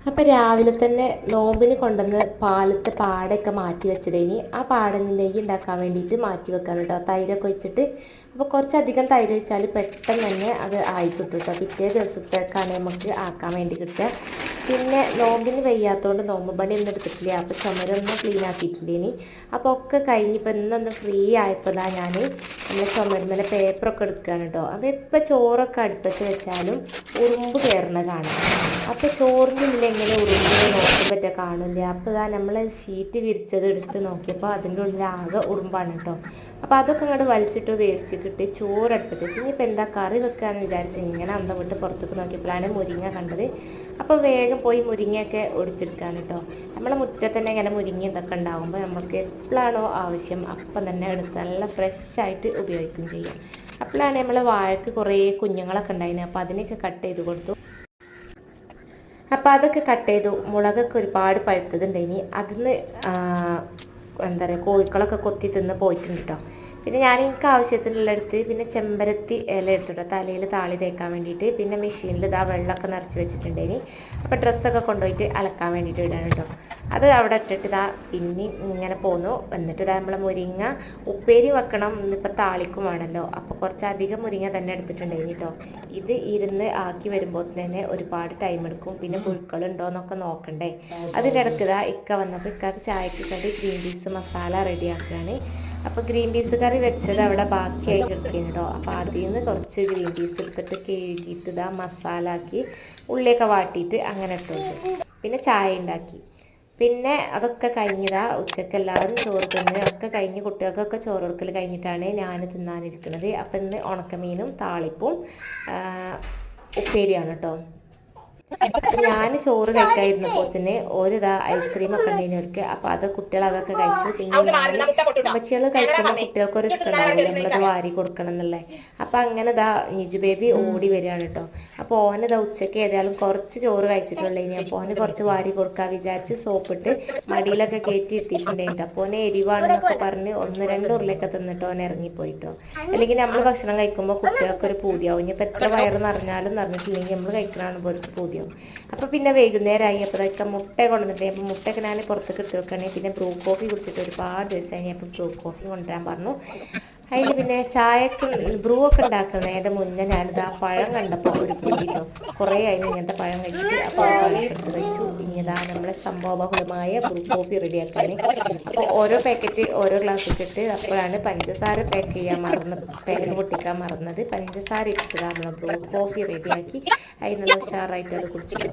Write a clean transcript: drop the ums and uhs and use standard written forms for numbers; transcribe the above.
അപ്പോൾ രാവിലെ തന്നെ നോമ്പിന് കൊണ്ടുവന്ന് പാലത്തെ പാടയൊക്കെ മാറ്റി വെച്ചതേനി ആ പാട നെയ്യ് ഉണ്ടാക്കാൻ വേണ്ടിയിട്ട് മാറ്റി വെക്കാൻ കേട്ടോ. തൈരൊക്കെ ഒഴിച്ചിട്ട് അപ്പോൾ കുറച്ചധികം തൈര് ഒഴിച്ചാൽ പെട്ടെന്ന് തന്നെ അത് ആയി കിട്ടും കേട്ടോ. പിറ്റേ ദിവസത്തേക്കാണ് നമുക്ക് ആക്കാൻ വേണ്ടി കിട്ടുക. പിന്നെ നോമ്പിന് വയ്യാത്തതുകൊണ്ട് നോമ്പ് പണി ഒന്നും എടുത്തിട്ടില്ല. അപ്പോൾ ചുമരൊന്നും ക്ലീൻ ആക്കിയിട്ടില്ലേനി. അപ്പോൾ ഒക്കെ കഴിഞ്ഞിപ്പോൾ ഇന്നൊന്ന് ഫ്രീ ആയപ്പോൾ ഞാൻ നമ്മൾ ചുമരുമേലെ പേപ്പറൊക്കെ എടുക്കുകയാണ് കേട്ടോ. അപ്പോൾ ഇപ്പോൾ ചോറൊക്കെ അടുപ്പത്ത് വെച്ചാലും ഉറുമ്പ് കയറുന്ന കാണാം. അപ്പോൾ ചോറിൻ്റെ ഉള്ളിൽ എങ്ങനെ ഉറുമ്പിനെ നോക്കുമ്പോൾ കാണില്ല. അപ്പോൾ ഇതാ നമ്മൾ ഷീറ്റ് വിരിച്ചത് എടുത്ത് നോക്കിയപ്പോൾ അതിൻ്റെ ഉള്ളിൽ ആകെ ഉറുമ്പാണ് കേട്ടോ. അപ്പോൾ അതൊക്കെ അങ്ങോട്ട് വലിച്ചിട്ട് വേസ്റ്റ് കിട്ടി ചോറടുപ്പത്ത് വെച്ച് ഇനിയിപ്പോൾ എന്താ കറി വെക്കാമെന്ന് വിചാരിച്ച് ഇങ്ങനെ അന്തം വിട്ട് പുറത്തേക്ക് നോക്കിയപ്പോഴാണ് മുരിങ്ങ കണ്ടത്. അപ്പോൾ വേഗം പോയി മുരിങ്ങയൊക്കെ ഒടിച്ചെടുക്കാൻ കേട്ടോ. നമ്മളെ മുറ്റത്ത് തന്നെ ഇങ്ങനെ മുരിങ്ങ ഇതൊക്കെ ഉണ്ടാകുമ്പോൾ നമുക്ക് എപ്പോഴാണോ ആവശ്യം അപ്പം തന്നെ എടുത്ത് നല്ല ഫ്രഷായിട്ട് ഉപയോഗിക്കുകയും ചെയ്യാം. അപ്പോഴാണ് നമ്മൾ വാഴക്ക് കുറേ കുഞ്ഞുങ്ങളൊക്കെ ഉണ്ടായിരുന്നു. അപ്പോൾ അതിനൊക്കെ കട്ട് ചെയ്ത് കൊടുത്തു. അപ്പോൾ അതൊക്കെ കട്ട് ചെയ്തു. മുളകൊക്കെ ഒരുപാട് പഴുത്തതുണ്ടായിനി. അതിന് എന്താ പറയുക കോഴിക്കളൊക്കെ കൊത്തി തിന്ന് പോയിട്ടുണ്ട് കേട്ടോ. പിന്നെ ഞാൻ എനിക്ക് ആവശ്യത്തിനുള്ളടുത്ത് പിന്നെ ചെമ്പരത്തി ഇല എടുത്തിട്ടോ തലയിൽ താളി തേക്കാൻ വേണ്ടിയിട്ട്. പിന്നെ മെഷീനിൽ ഇതാ വെള്ളമൊക്കെ നിറച്ച് വെച്ചിട്ടുണ്ടേനി. അപ്പോൾ ഡ്രസ്സൊക്കെ കൊണ്ടുപോയിട്ട് അലക്കാൻ വേണ്ടിയിട്ട് ഇടാൻ കേട്ടോ. അത് അവിടെ ഇട്ടിട്ട് ഇതാ പിന്നെ ഇങ്ങനെ പോന്നു. എന്നിട്ട് ഇതാ നമ്മളെ മുരിങ്ങ ഉപ്പേരി വെക്കണം. ഇന്നിപ്പോൾ താളിക്കും വേണമല്ലോ. അപ്പോൾ കുറച്ചധികം മുരിങ്ങ തന്നെ എടുത്തിട്ടുണ്ടായിനി കേട്ടോ. ഇത് ഇരുന്ന് ആക്കി വരുമ്പോൾ തന്നെ ഒരുപാട് ടൈം എടുക്കും. പിന്നെ പുഴുക്കളുണ്ടോ എന്നൊക്കെ നോക്കണ്ടേ. അതിൻ്റെ ഇടയ്ക്ക് ഇതാ ഇക്ക വന്നപ്പോൾ ഇക്കാക്ക് ചായക്ക് കണ്ടി ഗ്രീൻ പീസ് മസാല റെഡിയാക്കുകയാണ്. അപ്പോൾ ഗ്രീൻ പീസ് കറി വെച്ചത് അവിടെ ബാക്കിയായി കിടക്കുന്നുണ്ടോ. അപ്പോൾ അതിൽ നിന്ന് കുറച്ച് ഗ്രീൻ പീസ് എടുത്തിട്ട് കഴുകിയിട്ട് ഇതാ മസാല ആക്കി ഉള്ളിയൊക്കെ വാട്ടിയിട്ട് അങ്ങനെ ഇട്ടുണ്ട്. പിന്നെ ചായ ഉണ്ടാക്കി. പിന്നെ അതൊക്കെ കഴിഞ്ഞതാ ഉച്ചയ്ക്ക് എല്ലാവരും ചോറ് തിന്ന് ഒക്കെ കഴിഞ്ഞ് കുട്ടികൾക്കൊക്കെ ചോറ് കൊടുക്കൽ കഴിഞ്ഞിട്ടാണ് ഞാൻ തിന്നാനിരിക്കുന്നത്. അപ്പം ഇന്ന് ഉണക്കമീനും താളിപ്പും ഉപ്പേരിയാണ് കേട്ടോ. ഞാൻ ചോറ് കഴിക്കാതിരുന്നപ്പോൾ തന്നെ ഒരിതാ ഐസ്ക്രീമൊക്കെ ഉണ്ടായിരുന്നവർക്ക്. അപ്പോൾ അത് കുട്ടികൾ അതൊക്കെ കഴിച്ചു. പിന്നെ അമ്മച്ചികൾ കഴിക്കുമ്പോൾ കുട്ടികൾക്കൊരു ഇഷ്ടമുണ്ടാവില്ല നമ്മളത് വാരി കൊടുക്കണം എന്നല്ലേ. അപ്പോൾ അങ്ങനെ ഇതാ നിജു ബേബി ഓടി വരികയാണ് കേട്ടോ. അപ്പോൾ ഓനിതാ ഉച്ചയ്ക്ക് ഏതായാലും കുറച്ച് ചോറ് കഴിച്ചിട്ടുള്ളതിന് അപ്പോൾ ഓന് കുറച്ച് വാരി കൊടുക്കാൻ വിചാരിച്ച് സോപ്പിട്ട് മടിയിലൊക്കെ കയറ്റി എത്തിയിട്ടുണ്ടായിട്ട്. അപ്പോൾ ഓനെ എരിവാണെന്നൊക്കെ പറഞ്ഞ് 1-2 ഉരുളയൊക്കെ തിന്നിട്ട് ഓൻ ഇറങ്ങിപ്പോയിട്ടോ. അല്ലെങ്കിൽ നമ്മൾ ഭക്ഷണം കഴിക്കുമ്പോൾ കുട്ടികൾക്കൊരു പൂതിയാവും. ഇനിയിപ്പോൾ എത്ര വയറ് നിറഞ്ഞാലും നിറഞ്ഞിട്ടില്ലെങ്കിൽ നമ്മൾ കഴിക്കണതാണ് പോലത്തെ പൂതിയാവും. അപ്പോൾ പിന്നെ വൈകുന്നേരമായി അപ്പോഴൊക്കെ മുട്ട കൊണ്ടുവന്നിട്ട് അപ്പോൾ മുട്ടയൊക്കെ ഞാൻ പുറത്തേക്ക് ഇട്ട് വെക്കുകയാണെങ്കിൽ പിന്നെ ബ്രൂ കോഫി കുടിച്ചിട്ട് ഒരുപാട് ദിവസമായി. അപ്പോൾ ബ്രൂ കോഫി കൊണ്ടുവരാൻ പറഞ്ഞു. അതിൽ പിന്നെ ചായക്ക് ബ്രൂ ഒക്കെ ഉണ്ടാക്കുന്നതിൻ്റെ മുന്നേ ഞാനിതാ പഴം കണ്ടപ്പോൾ ഒരു പൊടിയിട്ടോ കുറേ അതിന് ഇങ്ങനത്തെ പഴം കഴിച്ചിട്ട് അപ്പോൾ പഴം എടുത്ത് കഴിച്ചു. ഇനിതാ നമ്മളെ സംഭവബഹുലമായ ബ്രൂ കോഫി റെഡിയാക്കാൻ. അപ്പോൾ ഓരോ പാക്കറ്റ് ഓരോ ഗ്ലാസ് ഇട്ടിട്ട് അപ്പോഴാണ് പഞ്ചസാര പാക്കറ്റ് പൊട്ടിക്കാൻ മറന്നത്. പഞ്ചസാര ഇട്ടിട്ട് നമ്മൾ ബ്രൂ കോഫി റെഡിയാക്കി അതിനുള്ള ഉഷാറായിട്ട് അത് കുടിച്ചിട്ട്